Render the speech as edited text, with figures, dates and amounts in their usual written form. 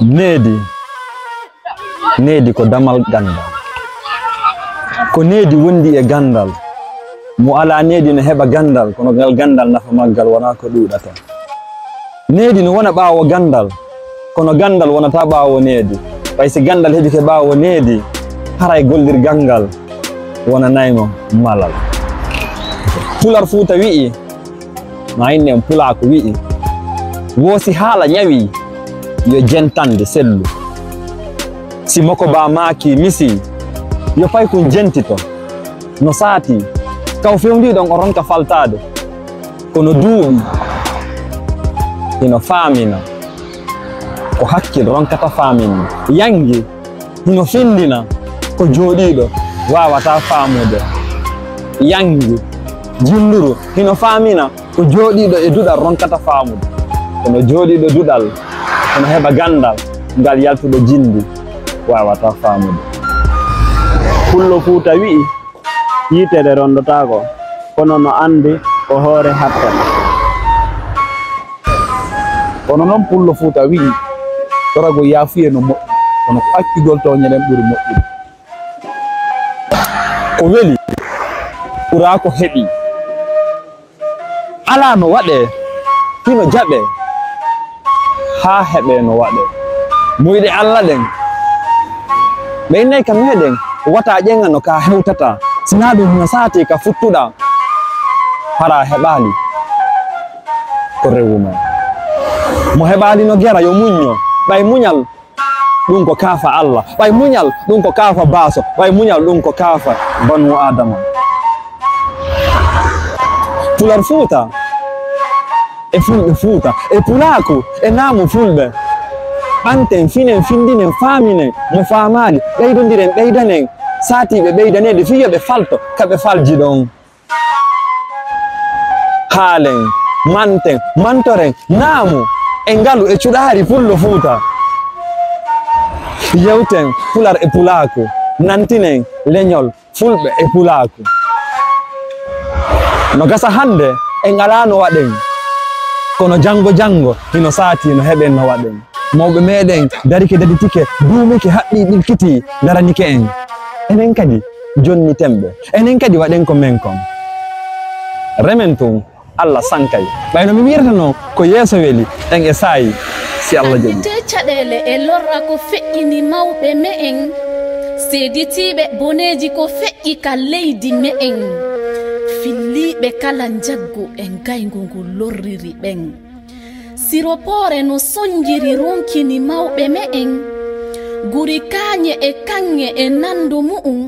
Needi ko damal gandal. Ko needi wondi e gandal. Mo ala needi no heba gandal kono gal gandal nafa maggal wana ko duudata. Needi no wona baawo gandal kono gandal wonata baawo needi. Paysi gandal hebi ke baawo needi haray gollir gangal wona naymo malal. Pular Fuuta wi'i ma inen pulako wi'i wosi haala nyawi yo jentande sellu. Si moko ba maki misi yo pay ko jentito no saati kaw fewndi don o ronka faltade kono duubi ino famina ko hakkil ronkata famina yangi ino findina ko jodido wawata famude yangi jinduru ino famina ko jodido e dudal ronkata famude kono jodido dudal kono heba gandal ngal yaltudo jindi wawata famude. Pullo Fuuta wi'i yitere rondotako kono no andi ko hoore hattan. Kono non Pullo Fuuta wi'i torago yaafuye no moƴƴi kono ko accugol to ñelen ɓuri moƴƴude. Ko weli ɓura ko heɓi ala no waɗe hino jaɓe ha heɓe no waɗe. Muyɗe Allah ɗen ɓe innayi ka meɗen wata ƴenga no ka hewtata sina ɗum no saati ka futtuɗa hara heɓali ko rewu men. Mo heɓali no gera yo muñño ɓay muñal ɗum ko kaafa Allah, ɓay muñal ɗum ko kaafa baaso, ɓay muñal ɗum ko kaafa banu adama. Pular Fuuta e fulɓe Fuuta e pulaku e naamu fulɓe ɓanten finen findinen faminen mo famali ɓeydodiren ɓeydanen saatiɓe ɓeydanede fiyo ɓe falto kaɓe falji ɗon. Haalen manten mantoren naamu e ngalu e cuɗari Pullo Fuuta yewten pular e pulaku nantinen leñol fulɓe e pulaku no gasa hande e ngala no waɗen kono jango hino saati no heɓen no waɗen. Mawɓe meɗen darike daditike duumike haɓɓi ɗilkiti daranike en enen kadi jonni temɓe enen kadi waɗen ko men kon remen tun Allah sankay ɓayno mi wiyata no ko yeeso weli en e saayi si Allah jaɓi. Te caɗele e lorra ko feƴƴini mawɓe me'en seeditiɓe boneji ko feƴƴi ka leydi me'en filliɓe kala jaggu e gaygu ngu lorriri ɓen. Siropore no sonjiri ronkini mawɓe me'en guri kañe e kanŋe e nandu mu'um.